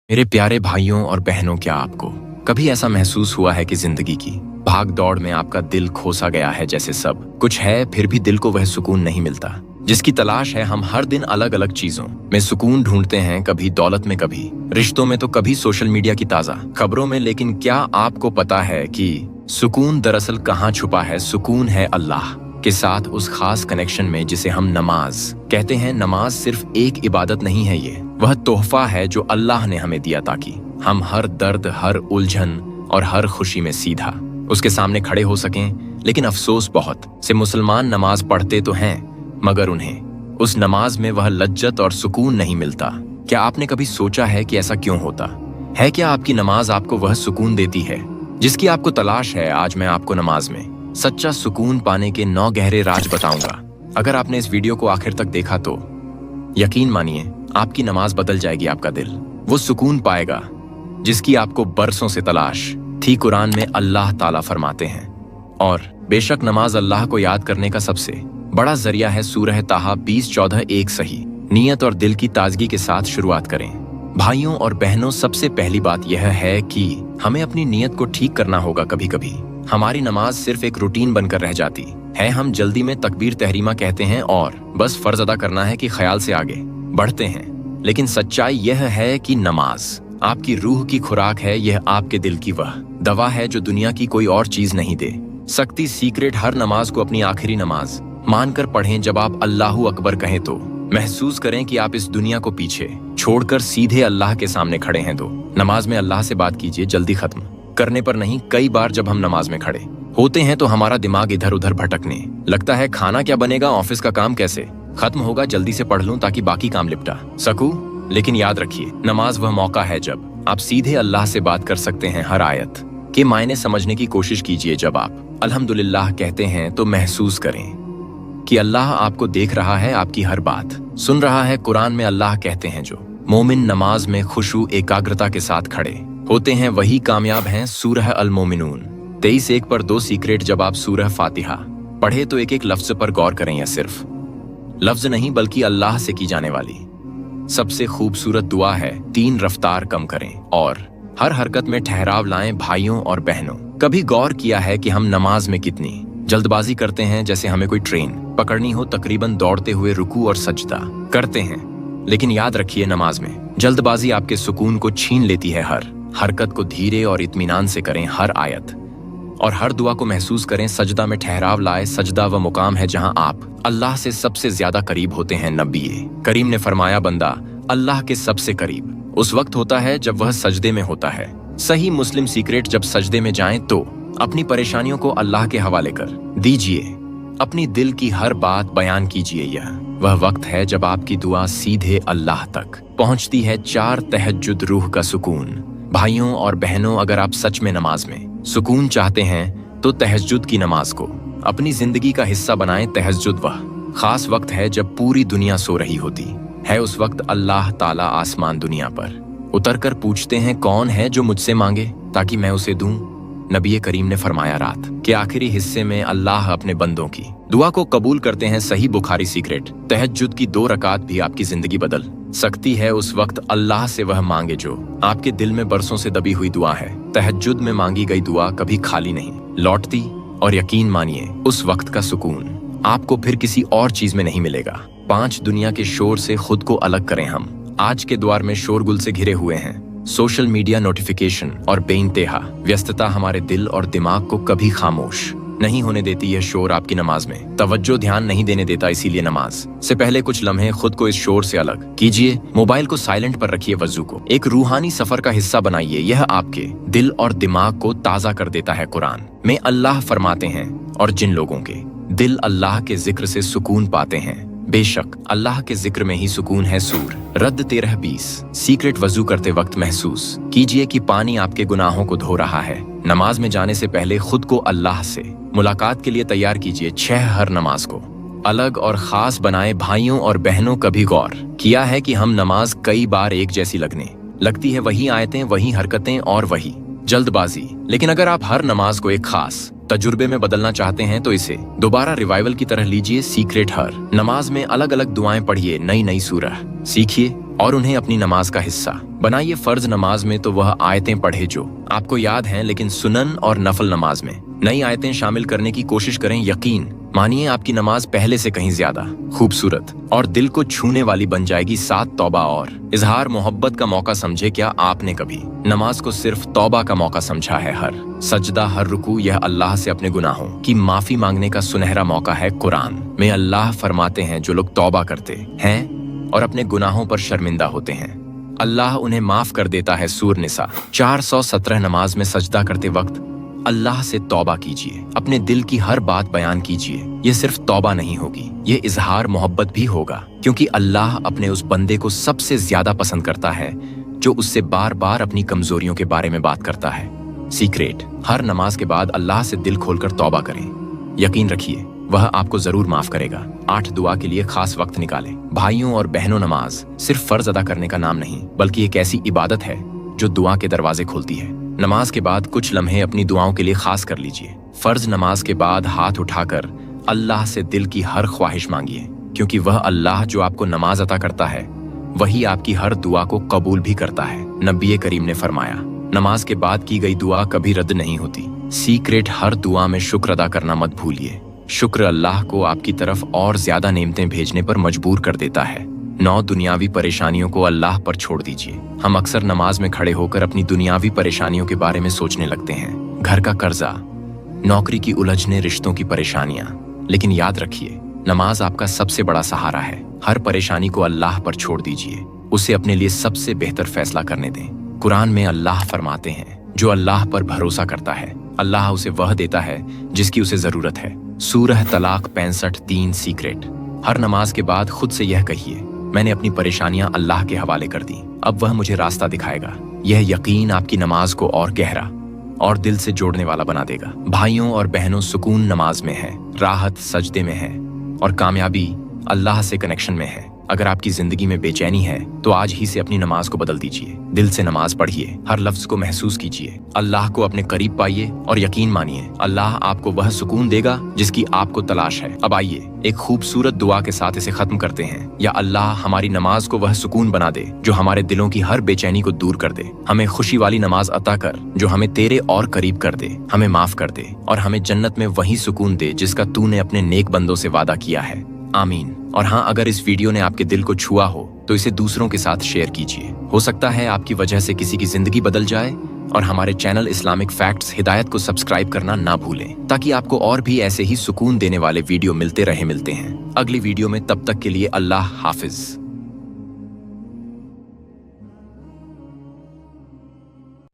मेरे प्यारे भाइयों और बहनों, क्या आपको कभी ऐसा महसूस हुआ है कि जिंदगी की भाग दौड़ में आपका दिल खोसा गया है? जैसे सब कुछ है फिर भी दिल को वह सुकून नहीं मिलता जिसकी तलाश है। हम हर दिन अलग अलग चीजों में सुकून ढूंढते हैं, कभी दौलत में, कभी रिश्तों में, तो कभी सोशल मीडिया की ताजा खबरों में। लेकिन क्या आपको पता है कि सुकून दरअसल कहाँ छुपा है? सुकून है अल्लाह के साथ उस खास कनेक्शन में जिसे हम नमाज कहते हैं। नमाज सिर्फ एक इबादत नहीं है, ये वह तोहफा है जो अल्लाह ने हमें दिया ताकि हम हर दर्द, हर उलझन और हर खुशी में सीधा उसके सामने खड़े हो सकें। लेकिन अफसोस, बहुत से मुसलमान नमाज पढ़ते तो हैं मगर उन्हें उस नमाज में वह लज्जत और सुकून नहीं मिलता। क्या आपने कभी सोचा है कि ऐसा क्यों होता है? क्या आपकी नमाज आपको वह सुकून देती है जिसकी आपको तलाश है? आज मैं आपको नमाज में सच्चा सुकून पाने के 9 गहरे राज बताऊंगा। अगर आपने इस वीडियो को आखिर तक देखा तो यकीन मानिए आपकी नमाज बदल जाएगी, आपका दिल वो सुकून पाएगा जिसकी आपको बरसों से तलाश थी। कुरान में अल्लाह ताला फरमाते हैं, और बेशक नमाज अल्लाह को याद करने का सबसे बड़ा जरिया है। सूरह ताहा 20:14। एक सही नीयत और दिल की ताजगी के साथ शुरुआत करें। भाइयों और बहनों, सबसे पहली बात यह है कि हमें अपनी नीयत को ठीक करना होगा। कभी कभी हमारी नमाज सिर्फ एक रूटीन बनकर रह जाती है। हम जल्दी में तकबीर तहरीमा कहते हैं और बस फर्ज अदा करना है कि ख्याल से आगे बढ़ते हैं। लेकिन सच्चाई यह है कि नमाज आपकी रूह की खुराक है। यह आपके दिल की वह दवा है जो दुनिया की कोई और चीज नहीं दे सकती। सीक्रेट: हर नमाज को अपनी आखिरी नमाज मानकर पढ़ें। जब आप अल्लाहू अकबर कहें तो महसूस करें कि आप इस दुनिया को पीछे छोड़कर सीधे अल्लाह के सामने खड़े हैं। तो नमाज में अल्लाह से बात कीजिए, जल्दी खत्म करने पर नहीं। कई बार जब हम नमाज में खड़े होते हैं तो हमारा दिमाग इधर उधर भटकने लगता है। खाना क्या बनेगा, ऑफिस का काम कैसे खत्म होगा, जल्दी से पढ़ लूं ताकि बाकी काम निपटा सकूं। लेकिन याद रखिए, नमाज वह मौका है जब आप सीधे अल्लाह से बात कर सकते हैं। हर आयत के मायने समझने की कोशिश कीजिए। जब आप अल्हम्दुलिल्लाह कहते हैं तो महसूस करें कि अल्लाह आपको देख रहा है, आपकी हर बात सुन रहा है। कुरान में अल्लाह कहते हैं, जो मोमिन नमाज में खुशू एकाग्रता के साथ खड़े होते हैं वही कामयाब हैं। सूरह अल मोमिनून 23:1 पर 2 सीक्रेट: जब आप सूरह फातिहा पढ़े तो एक एक लफ्ज पर गौर करें। यह सिर्फ लफ्ज नहीं बल्कि अल्लाह से की जाने वाली सबसे खूबसूरत दुआ है। 3 रफ्तार कम करें और हर हरकत में ठहराव लाएं। भाइयों और बहनों, कभी गौर किया है कि हम नमाज में कितनी जल्दबाजी करते हैं? जैसे हमें कोई ट्रेन पकड़नी हो, तकरीबन दौड़ते हुए रुकू और सजदा करते हैं। लेकिन याद रखिए, नमाज में जल्दबाजी आपके सुकून को छीन लेती है। हर हरकत को धीरे और इत्मीनान से करें। हर आयत और हर दुआ को महसूस करें। सजदा में ठहराव लाए। सजदा वह मुकाम है जहां आप अल्लाह से सबसे ज्यादा करीब होते हैं। नबी करीम ने फरमाया, बंदा अल्लाह के सबसे करीब उस वक्त होता है जब वह सजदे में होता है। सही मुस्लिम सीक्रेट: जब सजदे में जाएं तो अपनी परेशानियों को अल्लाह के हवाले कर दीजिए। अपनी दिल की हर बात बयान कीजिए। यह वह वक्त है जब आपकी दुआ सीधे अल्लाह तक पहुंचती है। 4 तहज्जुद: रूह का सुकून। भाइयों और बहनों, अगर आप सच में नमाज में सुकून चाहते हैं तो तहज्जुद की नमाज को अपनी जिंदगी का हिस्सा बनाएं। तहज्जुद वह खास वक्त है जब पूरी दुनिया सो रही होती है। उस वक्त अल्लाह ताला आसमान दुनिया पर उतरकर पूछते हैं, कौन है जो मुझसे मांगे ताकि मैं उसे दूं। नबी करीम ने फरमाया, रात के आखिरी हिस्से में अल्लाह अपने बंदों की दुआ को कबूल करते हैं। सही बुखारी सीक्रेट: तहज्जुद की 2 रकात भी आपकी जिंदगी बदल सकती है। उस वक्त अल्लाह से वह मांगे जो आपके दिल में बरसों से दबी हुई दुआ है। तहज्जुद में मांगी गई दुआ कभी खाली नहीं लौटती, और यकीन मानिए उस वक्त का सुकून आपको फिर किसी और चीज में नहीं मिलेगा। 5 दुनिया के शोर से खुद को अलग करें। हम आज के दौर में शोरगुल से घिरे हुए हैं। सोशल मीडिया, नोटिफिकेशन और बेइंतहा व्यस्तता हमारे दिल और दिमाग को कभी खामोश नहीं होने देती। यह शोर आपकी नमाज में तवज्जो, ध्यान नहीं देने देता। इसीलिए नमाज से पहले कुछ लम्हे खुद को इस शोर से अलग कीजिए। मोबाइल को साइलेंट पर रखिए। वजू को एक रूहानी सफर का हिस्सा बनाइए। यह आपके दिल और दिमाग को ताजा कर देता है। कुरान में अल्लाह फरमाते हैं, और जिन लोगों के दिल अल्लाह के जिक्र से सुकून पाते हैं, बेशक अल्लाह के जिक्र में ही सुकून है। सूर रद्द 13:20 सीक्रेट: वजू करते वक्त महसूस कीजिए कि पानी आपके गुनाहों को धो रहा है। नमाज में जाने से पहले खुद को अल्लाह से मुलाकात के लिए तैयार कीजिए। 6 हर नमाज को अलग और खास बनाए। भाइयों और बहनों, कभी गौर किया है कि हम नमाज कई बार एक जैसी लगने लगती है? वही आयतें, वही हरकतें और वही जल्दबाजी। लेकिन अगर आप हर नमाज को एक खास तजुर्बे में बदलना चाहते हैं तो इसे दोबारा रिवाइवल की तरह लीजिए। सीक्रेट: हर नमाज में अलग अलग दुआएं पढ़िए। नई नई सूरह सीखिए और उन्हें अपनी नमाज का हिस्सा बनाइए। फर्ज नमाज में तो वह आयतें पढ़े जो आपको याद हैं, लेकिन सुनन और नफल नमाज में नई आयतें शामिल करने की कोशिश करें। यकीन मानिए आपकी नमाज पहले से कहीं ज्यादा खूबसूरत और दिल को छूने वाली बन जाएगी। 7 तौबा और इजहार मोहब्बत का मौका समझे। क्या आपने कभी नमाज को सिर्फ तौबा का मौका समझा है? हर सजदा, हर रुकू यह अल्लाह से अपने गुनाहों की माफी मांगने का सुनहरा मौका है। कुरान में अल्लाह फरमाते हैं, जो लोग तौबा करते हैं और अपने गुनाहों पर शर्मिंदा होते हैं, अल्लाह उन्हें माफ कर देता है। सूर निसा 417। नमाज में सजदा करते वक्त अल्लाह से तौबा कीजिए, अपने दिल की हर बात बयान कीजिए। ये सिर्फ तौबा नहीं होगी, ये इजहार मोहब्बत भी होगा, क्योंकि अल्लाह अपने उस बंदे को सबसे ज्यादा पसंद करता है जो उससे बार बार अपनी कमजोरियों के बारे में बात करता है। सीक्रेट, हर नमाज के बाद अल्लाह से दिल खोलकर तौबा करें। यकीन रखिए वह आपको जरूर माफ करेगा। 8 दुआ के लिए खास वक्त निकालें। भाइयों और बहनों, नमाज सिर्फ फर्ज अदा करने का नाम नहीं, बल्कि एक ऐसी इबादत है जो दुआ के दरवाजे खोलती है। नमाज के बाद कुछ लम्हे अपनी दुआओं के लिए खास कर लीजिए। फर्ज नमाज के बाद हाथ उठाकर अल्लाह से दिल की हर ख्वाहिश मांगिए, क्योंकि वह अल्लाह जो आपको नमाज अता करता है वही आपकी हर दुआ को कबूल भी करता है। नबी करीम ने फरमाया, नमाज के बाद की गई दुआ कभी रद्द नहीं होती। सीक्रेट, हर दुआ में शुक्र अदा करना मत भूलिए। शुक्र अल्लाह को आपकी तरफ और ज्यादा नेमतें भेजने पर मजबूर कर देता है। 9 दुनियावी परेशानियों को अल्लाह पर छोड़ दीजिए। हम अक्सर नमाज में खड़े होकर अपनी दुनियावी परेशानियों के बारे में सोचने लगते हैं, घर का कर्जा, नौकरी की उलझने, रिश्तों की परेशानियां। लेकिन याद रखिए, नमाज आपका सबसे बड़ा सहारा है। हर परेशानी को अल्लाह पर छोड़ दीजिए, उसे अपने लिए सबसे बेहतर फैसला करने दें। कुरान में अल्लाह फरमाते हैं, जो अल्लाह पर भरोसा करता है अल्लाह उसे वह देता है जिसकी उसे जरूरत है। सूरह तलाक 65:3। सीक्रेट, हर नमाज के बाद खुद से यह कहिए, मैंने अपनी परेशानियां अल्लाह के हवाले कर दी, अब वह मुझे रास्ता दिखाएगा। यह यकीन आपकी नमाज को और गहरा और दिल से जोड़ने वाला बना देगा। भाइयों और बहनों, सुकून नमाज में है, राहत सजदे में है और कामयाबी अल्लाह से कनेक्शन में है। अगर आपकी जिंदगी में बेचैनी है तो आज ही से अपनी नमाज को बदल दीजिए। दिल से नमाज पढ़िए, हर लफ्ज को महसूस कीजिए, अल्लाह को अपने करीब पाइए और यकीन मानिए अल्लाह आपको वह सुकून देगा जिसकी आपको तलाश है। अब आइए एक खूबसूरत दुआ के साथ इसे खत्म करते हैं। या अल्लाह हमारी नमाज को वह सुकून बना दे जो हमारे दिलों की हर बेचैनी को दूर कर दे। हमें खुशी वाली नमाज अता कर जो हमें तेरे और करीब कर दे। हमें माफ कर दे और हमें जन्नत में वही सुकून दे जिसका तूने अपने नेक बंदों से वादा किया है। आमीन। और हाँ, अगर इस वीडियो ने आपके दिल को छुआ हो तो इसे दूसरों के साथ शेयर कीजिए। हो सकता है आपकी वजह से किसी की जिंदगी बदल जाए। और हमारे चैनल इस्लामिक फैक्ट्स हिदायत को सब्सक्राइब करना ना भूलें, ताकि आपको और भी ऐसे ही सुकून देने वाले वीडियो मिलते हैं अगली वीडियो में। तब तक के लिए अल्लाह हाफिज।